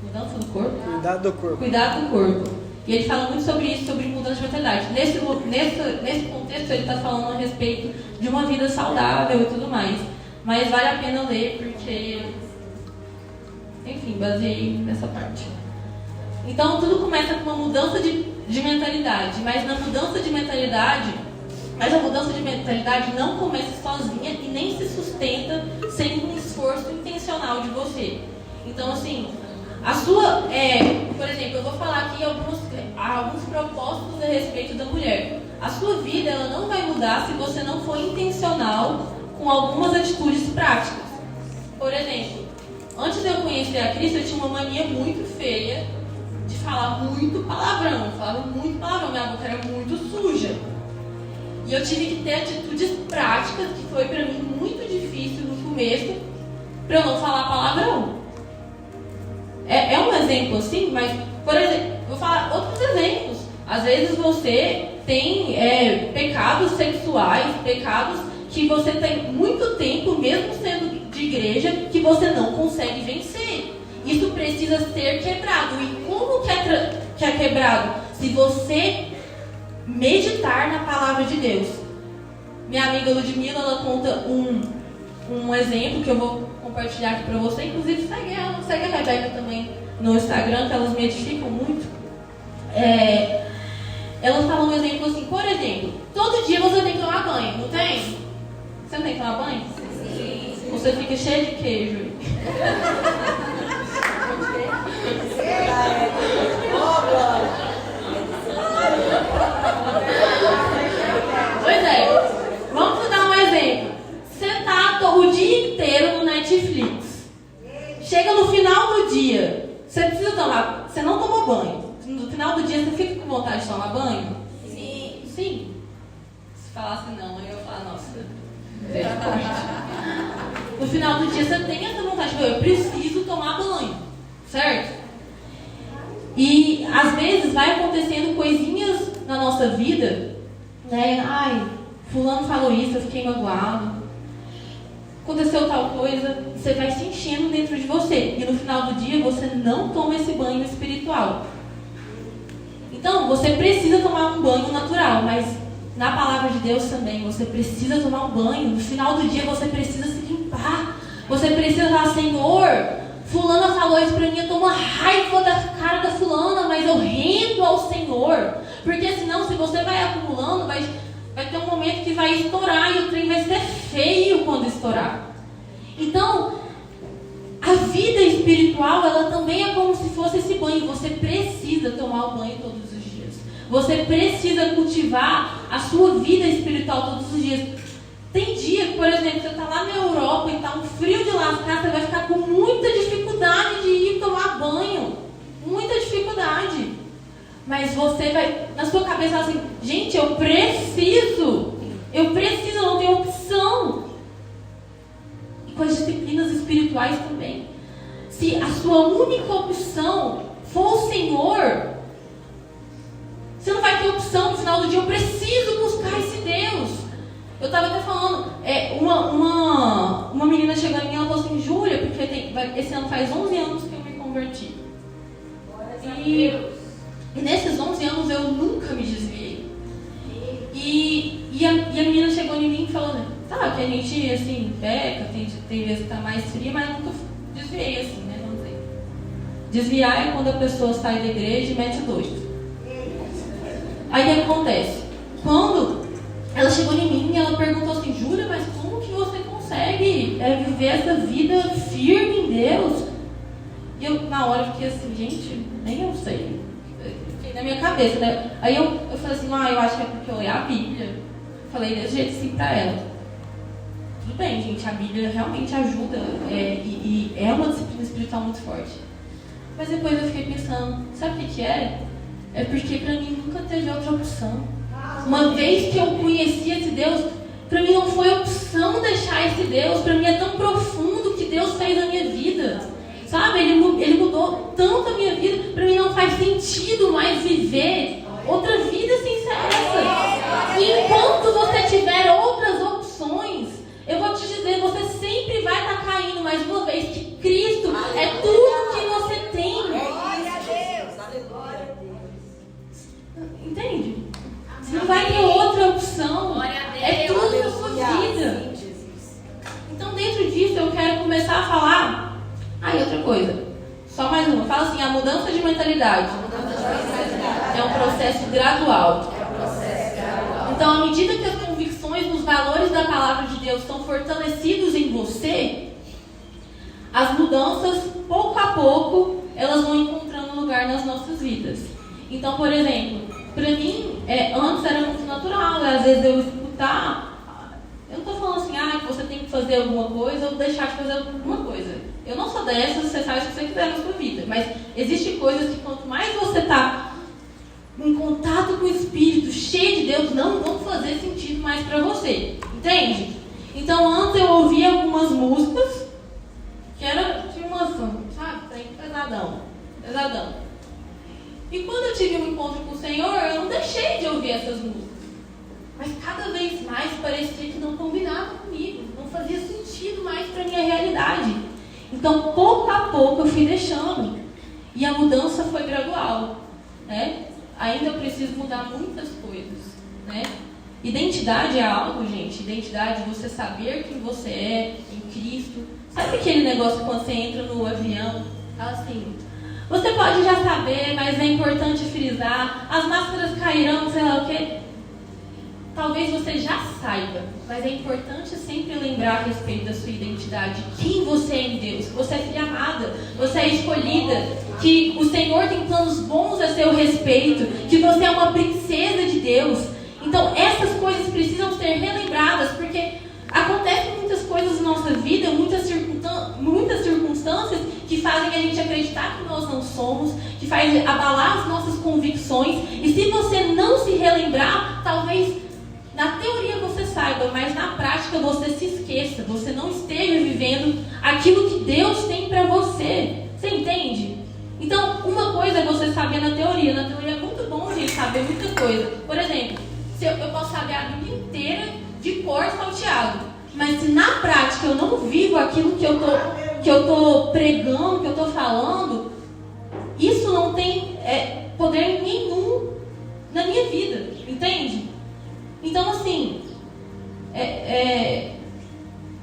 mudança do corpo? Cuidado do corpo. Cuidado do corpo. E ele fala muito sobre isso, sobre mudança de mentalidade. Nesse contexto, ele está falando a respeito de uma vida saudável e tudo mais. Mas vale a pena ler, porque, enfim, baseei nessa parte. Então, tudo começa com uma mudança de mentalidade. Mas a mudança de mentalidade não começa sozinha e nem se sustenta sem um esforço intencional de você. Então, assim, por exemplo, eu vou falar aqui alguns propósitos a respeito da mulher. A sua vida ela não vai mudar se você não for intencional com algumas atitudes práticas. Por exemplo, antes de eu conhecer a Cristo, eu tinha uma mania muito feia de falar muito palavrão. Eu falava muito palavrão, minha boca era muito suja. E eu tive que ter atitudes práticas, que foi para mim muito difícil no começo, para eu não falar palavrão. É um exemplo assim, mas, por exemplo, vou falar outros exemplos. Às vezes você tem pecados sexuais, pecados que você tem muito tempo, mesmo sendo de igreja, que você não consegue vencer. Isso precisa ser quebrado. E como que é quebrado? Se você meditar na palavra de Deus. Minha amiga Ludmila, ela conta um exemplo que eu vou compartilhar aqui para você. Inclusive, segue a Rebeca também no Instagram, que elas me edificam muito. Ela fala um exemplo assim, por exemplo, todo dia você tem que tomar banho, não tem? Você não tem que tomar banho? Sim. Você fica cheio de queijo. Pois é, vamos dar um exemplo. Você tá o dia inteiro no Netflix. Chega no final do dia, você não tomou banho. No final do dia você fica com vontade de tomar banho? Sim. Sim. Se falasse não, eu ia falar, nossa, no final do dia você tem essa vontade de eu preciso tomar banho, certo? E às vezes vai acontecendo coisinhas na nossa vida, né? Ai, fulano falou isso, eu fiquei magoado. Aconteceu tal coisa, você vai se enchendo dentro de você. E no final do dia você não toma esse banho espiritual. Então, você precisa tomar um banho natural, mas na palavra de Deus também, você precisa tomar um banho. No final do dia você precisa se limpar. Você precisa falar, Senhor, fulana falou isso pra mim, eu tô uma raiva da cara da fulana, mas eu rendo ao Senhor. Porque senão, se você vai acumulando, vai ter um momento que vai estourar e o trem vai ser feio quando estourar. Então, a vida espiritual, ela também é como se fosse esse banho. Você precisa tomar o banho todos os dias. Você precisa cultivar a sua vida espiritual todos os dias. Tem dia que, por exemplo, você está lá na Europa e está um frio de lascar, você vai ficar com muita dificuldade de ir tomar banho. Muita dificuldade. Mas você vai, na sua cabeça, assim, gente, eu preciso, não tenho opção. E com as disciplinas espirituais também. Se a sua única opção for o Senhor, você não vai ter opção no final do dia, eu preciso buscar esse Deus. Eu estava até falando, uma menina chegou em mim e ela falou assim, Júlia, porque esse ano faz 11 anos que eu me converti. E nesses 11 anos eu nunca me desviei. E a menina chegou em mim e falou, tá, que a gente, assim, peca, tem vezes que tá mais fria, mas eu nunca desviei, assim, né, vamos dizer. Desviar é quando a pessoa sai da igreja e mete doido. Aí o que acontece? Quando ela chegou em mim e ela perguntou assim, Júlia, mas como que você consegue viver essa vida firme em Deus? E eu, na hora, fiquei assim, gente, nem eu sei. Fiquei na minha cabeça, né? Aí eu falei assim, eu acho que é porque eu olhei a Bíblia. Falei desse jeito assim pra ela. Tudo bem, gente, a Bíblia realmente ajuda e é uma disciplina espiritual muito forte. Mas depois eu fiquei pensando, sabe o que é? É porque pra mim nunca teve outra opção. Uma vez que eu conheci esse Deus, pra mim não foi opção deixar esse Deus. Pra mim é tão profundo que Deus fez na minha vida. Sabe, ele mudou tanto a minha vida. Pra mim não faz sentido mais viver outra vida sem ser essa. E enquanto você tiver outras opções, eu vou te dizer, você sempre vai estar caindo. Mas uma vez que Cristo é tudo que vai ter outra opção. Glória a Deus. É tudo na sua vida. Então, dentro disso, eu quero começar a falar. Ah, e outra coisa. Só mais uma. Fala assim, a mudança de mentalidade. É um processo gradual. Então, à medida que as convicções nos valores da palavra de Deus estão fortalecidos em você, as mudanças, pouco a pouco, elas vão encontrando lugar nas nossas vidas. Então, por exemplo, para mim, antes era muito natural, às vezes eu escutar, eu não estou falando assim, que você tem que fazer alguma coisa ou deixar de fazer alguma coisa. Eu não sou dessas, você faz o que você quiser na sua vida, mas existem coisas que quanto mais você está em contato com o Espírito, cheio de Deus, não vão fazer sentido mais para você. Entende? Então, antes eu ouvia algumas músicas que tinha uma, sabe, trem pesadão. E quando eu tive um encontro com o Senhor, eu não deixei de ouvir essas músicas. Mas cada vez mais parecia que não combinava comigo, não fazia sentido mais para a minha realidade. Então, pouco a pouco eu fui deixando. E a mudança foi gradual, né? Ainda eu preciso mudar muitas coisas, né? Identidade é algo, gente. Identidade é você saber quem você é em Cristo. Sabe aquele negócio quando você entra no avião? Fala assim, você pode já saber, mas é importante frisar, as máscaras cairão, sei lá o quê. Talvez você já saiba, mas é importante sempre lembrar a respeito da sua identidade. Quem você é em Deus, que você é filha amada, você é escolhida, que o Senhor tem planos bons a seu respeito, que você é uma princesa de Deus. Então essas coisas precisam ser relembradas, porque acontecem muitas coisas na nossa vida, muitas circunstâncias que fazem a gente acreditar que nós não somos, que fazem abalar as nossas convicções. E se você não se relembrar, talvez na teoria você saiba, mas na prática você se esqueça, você não esteja vivendo aquilo que Deus tem para você. Você entende? Então, uma coisa é você saber na teoria. Na teoria é muito bom a gente saber muita coisa. Por exemplo, se eu posso saber a Bíblia inteira de cor salteado, mas se na prática eu não vivo aquilo que eu tô pregando, que eu tô falando, isso não tem poder nenhum na minha vida, entende? Então, assim,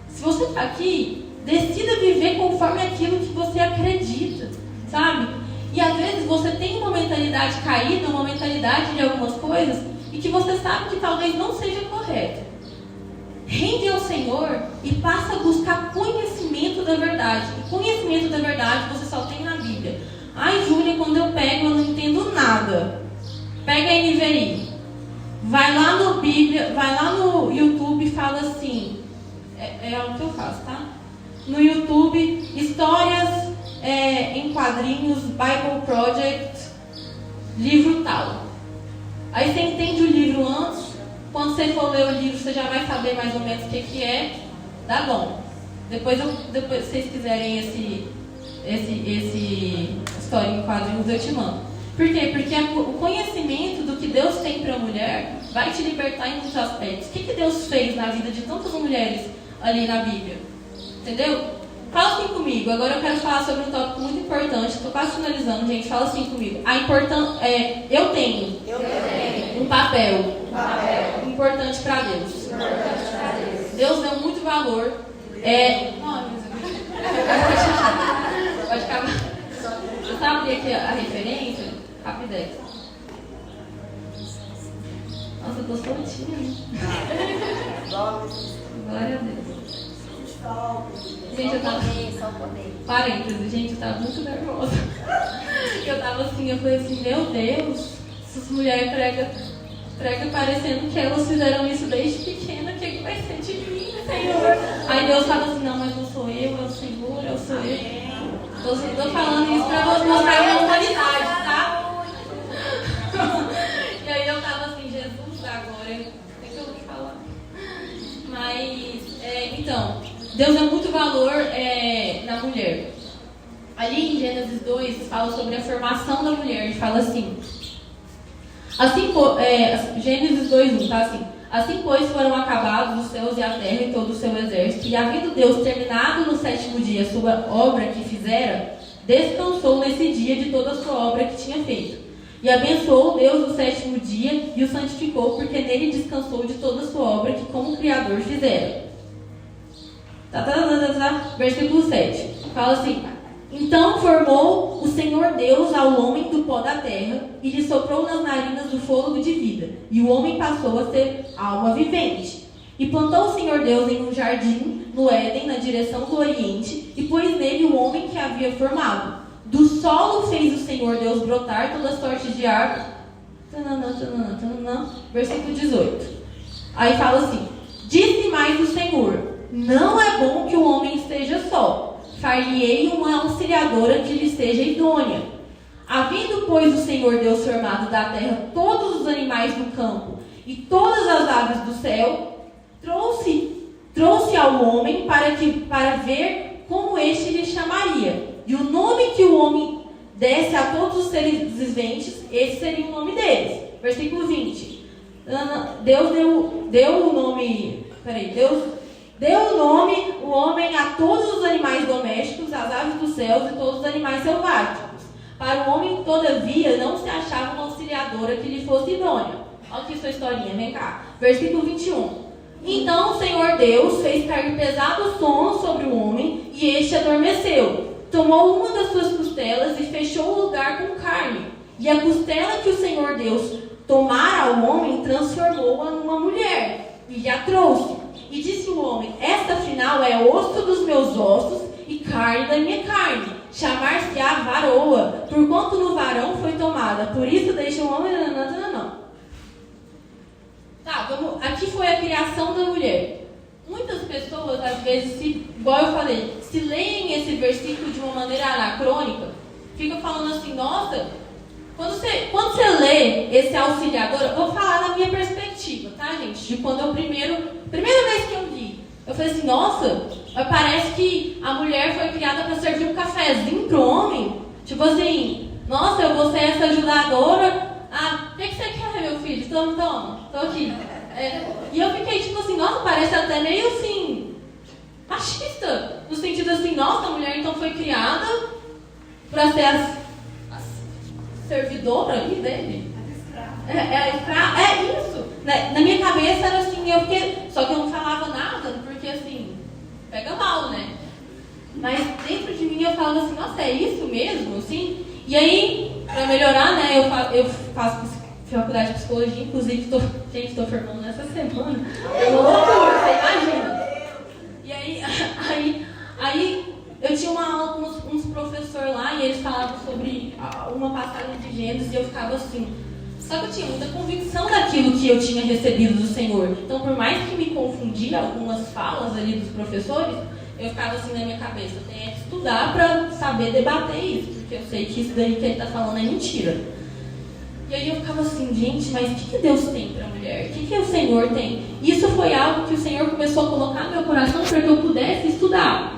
se você está aqui, decida viver conforme aquilo que você acredita, sabe? E às vezes você tem uma mentalidade caída, uma mentalidade de algumas coisas, e que você sabe que talvez não seja correta. Rende ao Senhor e passa a buscar conhecimento da verdade. E conhecimento da verdade você só tem na Bíblia. Ai, Júlia, quando eu pego eu não entendo nada. Pega a NVI. Vai lá no YouTube e fala assim. É o que eu faço, tá? No YouTube, histórias em quadrinhos, Bible Project, livro tal. Aí você entende o livro antes. Quando você for ler o livro, você já vai saber mais ou menos o que é. Dá bom. Depois se vocês quiserem esse história em quadrinhos, eu te mando. Por quê? Porque o conhecimento do que Deus tem para a mulher vai te libertar em muitos aspectos. O que Deus fez na vida de tantas mulheres ali na Bíblia? Entendeu? Fala assim comigo. Agora eu quero falar sobre um tópico muito importante. Estou quase finalizando, gente. Fala assim comigo. Eu tenho um papel importante para Deus. Deus deu muito valor. Pode acabar. Você sabe aqui a referência? Rapidez. Nossa, eu tô soltinha. Glória a Deus. Gente, eu tava. Parênteses, gente, eu tava muito nervosa. Eu tava assim, eu falei assim, meu Deus, essas mulheres pregam parecendo que elas fizeram isso desde pequena, o que vai ser de mim, Senhor? Aí Deus fala assim, não, mas não sou eu, é o Senhor, eu sou eu. Tô falando isso pra você mostrar a minha humanidade, tá? E aí eu tava assim, Jesus, agora, o que eu vou falar? Mas, então, Deus dá muito valor na mulher. Ali em Gênesis 2, fala sobre a formação da mulher. A gente fala assim, Gênesis 2:1, tá assim. Assim, pois, foram acabados os céus e a terra e todo o seu exército, e havendo Deus terminado no 7º dia a sua obra que fizera, descansou nesse dia de toda a sua obra que tinha feito. E abençoou Deus o 7º dia e o santificou, porque nele descansou de toda a sua obra que como Criador fizera. Versículo 7. Fala assim: então formou o Senhor Deus ao homem do pó da terra e lhe soprou nas narinas do fôlego de vida. E o homem passou a ser alma vivente. E plantou o Senhor Deus em um jardim no Éden, na direção do Oriente, e pôs nele o homem que havia formado. Do solo fez o Senhor Deus brotar toda sorte de árvore. Versículo 18. Aí fala assim: disse mais o Senhor: não é bom que o homem esteja só. Far-lhe-ei uma auxiliadora que lhe seja idônea. Havendo, pois, o Senhor Deus formado da terra todos os animais do campo e todas as aves do céu, trouxe ao homem para ver como este lhe chamaria. E o nome que o homem desse a todos os seres viventes, esse seria o nome deles. Versículo 20. Deus deu o nome o homem a todos os animais domésticos, as aves dos céus e todos os animais selváticos. Para o homem, todavia, não se achava uma auxiliadora que lhe fosse idônea. Olha aqui sua historinha, vem cá. Versículo 21. Então o Senhor Deus fez cair pesado sono sobre o homem e este adormeceu. Tomou uma das suas costelas e fechou o lugar com carne. E a costela que o Senhor Deus tomara ao homem transformou-a numa mulher e lhe a trouxe. E disse o homem: esta afinal é osso dos meus ossos e carne da minha carne. Chamar-se-á varoa, porquanto no varão foi tomada. Por isso deixa o homem... Tá, aqui foi a criação da mulher. Muitas pessoas, às vezes, igual eu falei, se leem esse versículo de uma maneira anacrônica, ficam falando assim: nossa, quando você lê esse auxiliador, eu vou falar da minha perspectiva, tá, gente? De quando eu primeira vez que eu li, eu falei assim: nossa, parece que a mulher foi criada para servir um cafezinho pro homem. Tipo assim, nossa, eu vou ser essa ajudadora. Ah, o que você quer, meu filho? Toma, tô aqui. E eu fiquei tipo assim: nossa, parece até meio assim, machista. No sentido assim: nossa, a mulher então foi criada para ser a servidora ali dele. É isso. Na minha cabeça era assim, eu fiquei. Só que eu não falava nada, porque assim, pega mal, né? Mas dentro de mim eu falava assim: nossa, é isso mesmo? Assim? E aí, pra melhorar, né, eu faço faculdade de psicologia, inclusive estou formando nessa semana. É uma loucura, você imagina. E aí eu tinha uma aula com uns professores lá e eles falavam sobre uma passagem de Gênesis e eu ficava assim. Só que eu tinha muita convicção daquilo que eu tinha recebido do Senhor. Então, por mais que me confundia algumas falas ali dos professores, eu ficava assim na minha cabeça: eu tenho que estudar para saber debater isso, porque eu sei que isso daí que ele está falando é mentira. E aí eu ficava assim: gente, mas o que Deus tem para a mulher? O que o Senhor tem? Isso foi algo que o Senhor começou a colocar no meu coração para que eu pudesse estudar.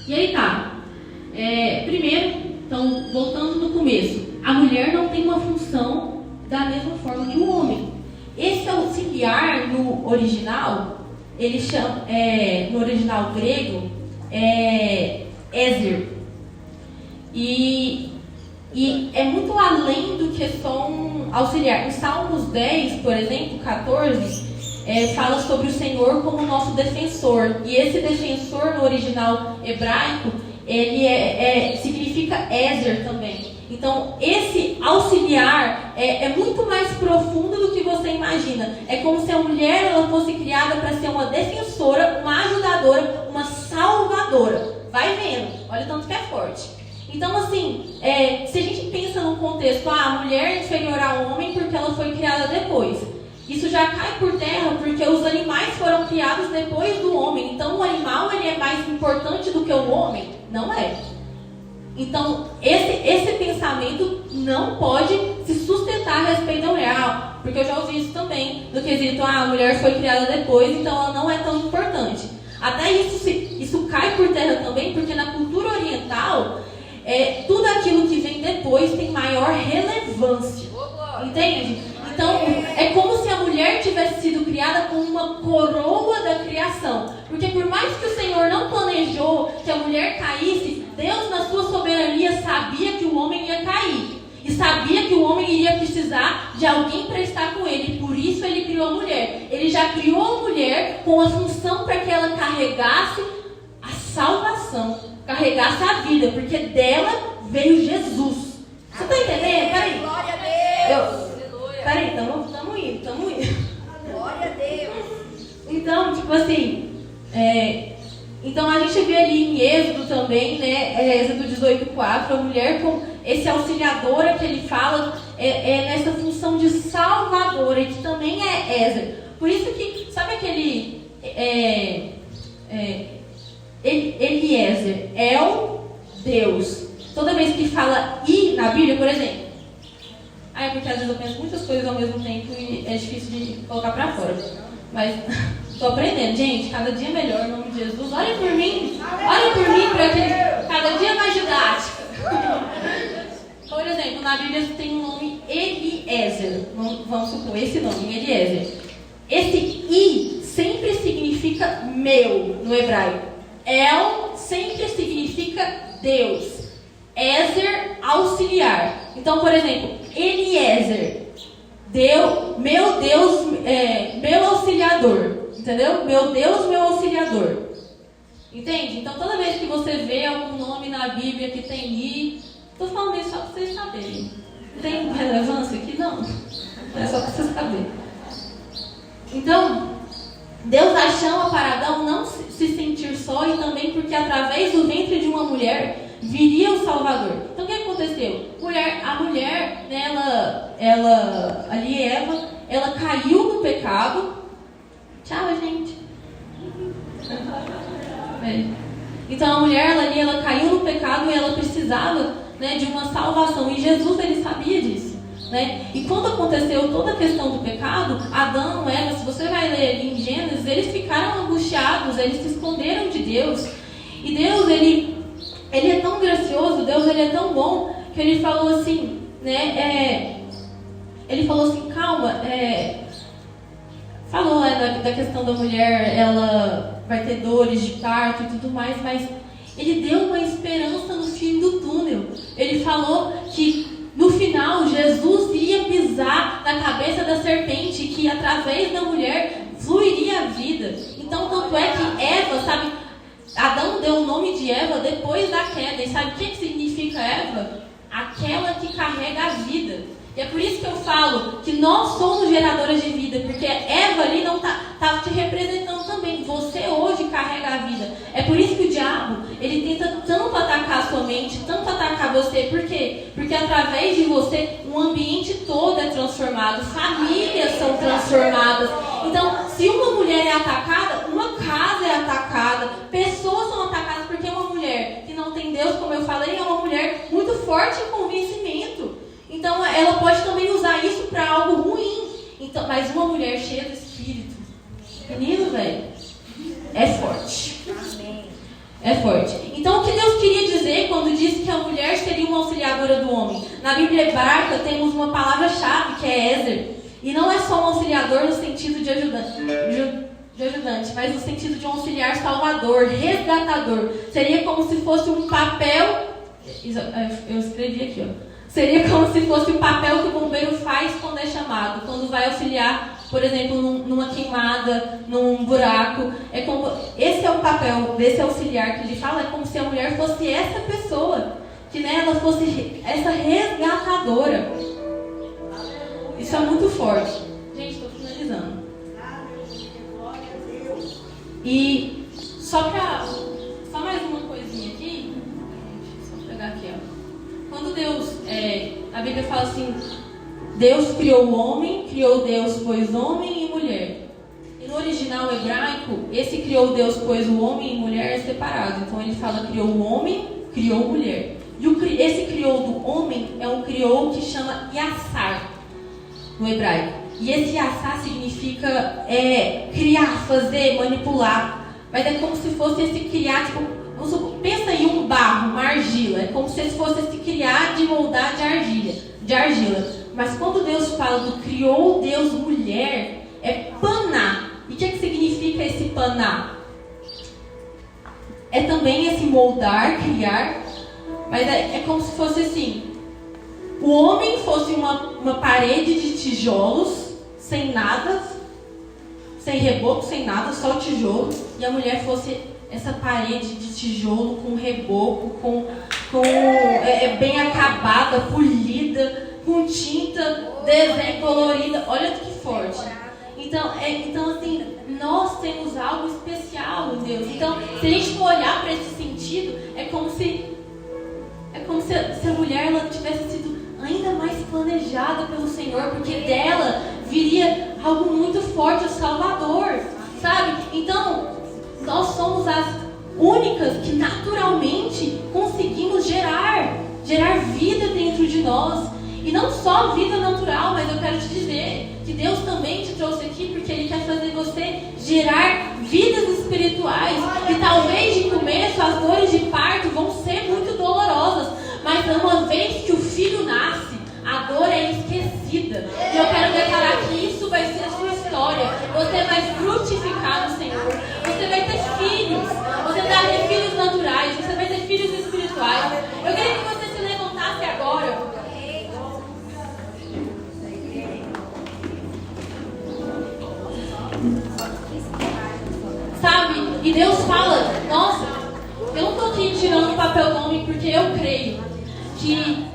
E aí tá. Primeiro, então, voltando no começo, a mulher não tem uma função da mesma forma que o homem. Esse auxiliar no original, ele chama, no original grego, Ezer. E é muito além do que só um auxiliar. Em Salmos 10, por exemplo, 14, fala sobre o Senhor como nosso defensor. E esse defensor no original hebraico, ele significa Ezer também. Então, esse auxiliar é muito mais profundo do que você imagina. É como se a mulher ela fosse criada para ser uma defensora, uma ajudadora, uma salvadora. Vai vendo, olha o tanto que é forte. Então, assim, se a gente pensa num contexto, a mulher é inferior ao homem porque ela foi criada depois. Isso já cai por terra porque os animais foram criados depois do homem. Então, o animal ele é mais importante do que o homem? Não é. Então, esse pensamento não pode se sustentar a respeito da mulher. Porque eu já ouvi isso também, do quesito, a mulher foi criada depois, então ela não é tão importante. Até isso cai por terra também, porque na cultura oriental, tudo aquilo que vem depois tem maior relevância. Entende? Então, é como se a mulher tivesse sido criada com uma coroa da criação. Porque por mais que o Senhor não planejou que a mulher caísse, Deus, na sua soberania, sabia que o homem ia cair. E sabia que o homem iria precisar de alguém para estar com ele. Por isso ele criou a mulher. Ele já criou a mulher com a função para que ela carregasse a salvação, carregasse a vida, porque dela veio Jesus. Você está entendendo? Peraí. Glória a Deus. Peraí, estamos indo. Glória a Deus. Então, tipo assim, então a gente vê ali em Êxodo também, né? Êxodo 18:4, a mulher com esse auxiliadora que ele fala nessa função de salvadora, que também é Ézer. Por isso que, sabe aquele Eliezer, Deus. Toda vez que fala I na Bíblia, por exemplo, porque às vezes eu penso muitas coisas ao mesmo tempo e é difícil de colocar pra fora. Mas estou aprendendo, gente, cada dia melhor, em nome de Jesus. Olhem por mim para que cada dia mais didática. Por exemplo, na Bíblia tem um nome Eliezer. Vamos supor, esse nome, Eliezer. Esse I sempre significa meu no hebraico. El sempre significa Deus. Ézer, auxiliar. Então, por exemplo, Eliezer, meu Deus, meu auxiliador. Entendeu? Meu Deus, meu auxiliador. Entende? Então, toda vez que você vê algum nome na Bíblia que tem I, estou falando isso só para vocês saberem. Tem relevância aqui? Não. É só para vocês saberem. Então, Deus a chama para Adão não se sentir só e também porque através do ventre de uma mulher viria o Salvador. Então o que aconteceu? A mulher, né, Eva, ela caiu no pecado. Tchau, gente. Então a mulher, ela caiu no pecado e ela precisava, né, de uma salvação. E Jesus, ele sabia disso. Né? E quando aconteceu toda a questão do pecado, Adão, Eva, se você vai ler ali em Gênesis, eles ficaram angustiados, eles se esconderam de Deus. E Deus, ele é tão gracioso, Deus, ele é tão bom, que ele falou assim, né? Ele falou assim, calma, falou da questão da mulher, ela vai ter dores de parto e tudo mais, mas ele deu uma esperança no fim do túnel. Ele falou que no final, Jesus ia pisar na cabeça da serpente, que através da mulher fluiria a vida. Então, tanto é que Eva, sabe, Adão deu o nome de Eva depois da queda. E sabe o que significa Eva? Aquela que carrega a vida. E é por isso que eu falo que nós somos geradoras de vida, porque Eva ali não está te representando também. Você hoje carrega a vida. É por isso que o diabo, ele tenta tanto atacar a sua mente, tanto atacar você. Por quê? Porque através de você, um ambiente todo é transformado, famílias são transformadas. Então, se uma mulher é atacada, uma casa é atacada, pessoas são atacadas, porque uma mulher que não tem Deus, como eu falei, é uma mulher muito forte em convencimento. Então, ela pode também usar isso para algo ruim. Então, mas uma mulher cheia do Espírito, menino, velho, é forte. Amém. É forte. Então, o que Deus queria dizer quando disse que a mulher seria uma auxiliadora do homem? Na Bíblia hebraica temos uma palavra-chave, que é Ézer. E não é só um auxiliador no sentido de ajudante, mas no sentido de um auxiliar salvador, resgatador. Seria como se fosse um papel... Eu escrevi aqui, ó. Seria como se fosse o papel que o bombeiro faz quando é chamado, quando vai auxiliar, por exemplo, numa queimada, num buraco. Esse é o papel desse auxiliar que ele fala, é como se a mulher fosse essa pessoa, que, né, ela fosse essa resgatadora. Isso é muito forte. Gente, estou finalizando. E só mais uma coisinha aqui. Só pegar aqui, ó. Quando Deus, a Bíblia fala assim, Deus criou o homem, criou Deus pôs homem e mulher. E no original hebraico, esse criou Deus pôs o homem e mulher é separado. Então ele fala criou o homem, criou mulher. E esse criou do homem é um criou que chama Yassar, no hebraico. E esse Yassar significa criar, fazer, manipular. Mas é como se fosse esse criar, tipo... Pensa em um barro, uma argila. É como se fosse esse criar de moldar de argila. Mas quando Deus fala do criou Deus mulher, é paná. E o que significa esse paná? É também esse moldar, criar. Mas é como se fosse assim. o homem fosse uma parede de tijolos, sem nada, sem reboco, sem nada, só tijolo, e a mulher fosse essa parede de tijolo com reboco, bem acabada, polida, com tinta, desenho colorida. Olha que forte. Então assim, nós temos algo especial em Deus. Então, se a gente for olhar para esse sentido, é como se a mulher ela tivesse sido ainda mais planejada pelo Senhor, porque dela viria algo muito forte, o Salvador, sabe? Então, nós somos as únicas que naturalmente conseguimos gerar vida dentro de nós. E não só vida natural, mas eu quero te dizer que Deus também te trouxe aqui porque Ele quer fazer você gerar vidas espirituais. E talvez de começo as dores de parto vão ser muito dolorosas, mas uma vez que o filho nasce, a dor é esquecida. E eu quero declarar que isso vai ser a sua história. Você vai frutificar no Senhor. Você vai ter filhos. Você vai ter filhos naturais. Você vai ter filhos espirituais. Eu queria que você se levantasse agora. Sabe? E Deus fala, nossa, eu não estou aqui tirando o papel do homem porque eu creio que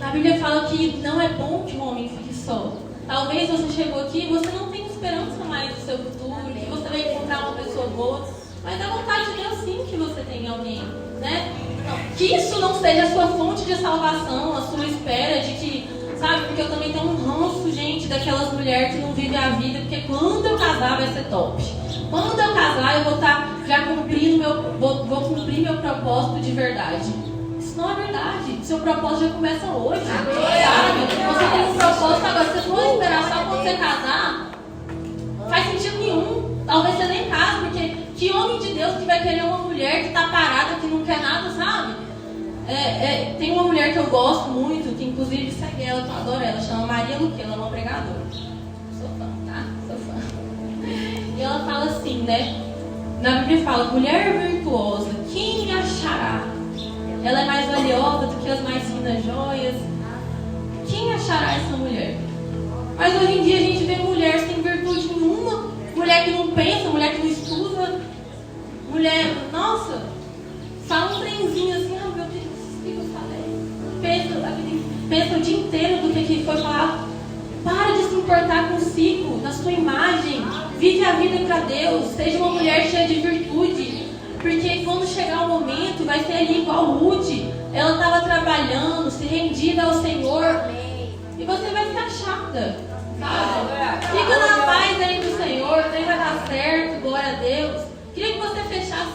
a Bíblia fala que não é bom que o homem fique só. Talvez você chegou aqui e você não tem esperança mais do seu futuro, que você vai encontrar uma pessoa boa, mas a vontade de Deus sim que você tenha alguém, né? Que isso não seja a sua fonte de salvação, a sua espera de que, sabe, porque eu também tenho um ranço, gente, daquelas mulheres que não vivem a vida, porque quando eu casar vai ser top. Quando eu casar eu vou estar já cumprindo vou cumprir meu propósito de verdade. Isso não é verdade. Seu propósito já começa hoje. Sabe? Você tem um propósito agora. Se você for esperar só quando você casar, não faz sentido nenhum. Talvez você nem case, porque que homem de Deus que vai querer uma mulher que está parada, que não quer nada, sabe? Tem uma mulher que eu gosto muito, que inclusive segue ela, que eu adoro ela, chama Maria Luquena, ela é uma pregadora. Sou fã, tá? Sou fã. E ela fala assim, né? Na Bíblia fala, mulher virtuosa, quem me achará? Ela é mais valiosa do que as mais finas joias. Quem achará essa mulher? Mas hoje em dia a gente vê mulher sem virtude nenhuma. Mulher que não pensa, mulher que não estuda. Mulher, nossa, fala um trenzinho assim, ah, meu Deus, o que eu falei? Pensa o dia inteiro do que foi falar. Para de se importar consigo, na sua imagem. Vive a vida para Deus. Seja uma mulher cheia de virtude. Porque quando chegar o momento, vai ser ali igual Ruth. Ela estava trabalhando, se rendida ao Senhor. E você vai ser achada. Sabe? Fica na paz aí do Senhor. Tudo vai dar certo, glória a Deus. Queria que você fechasse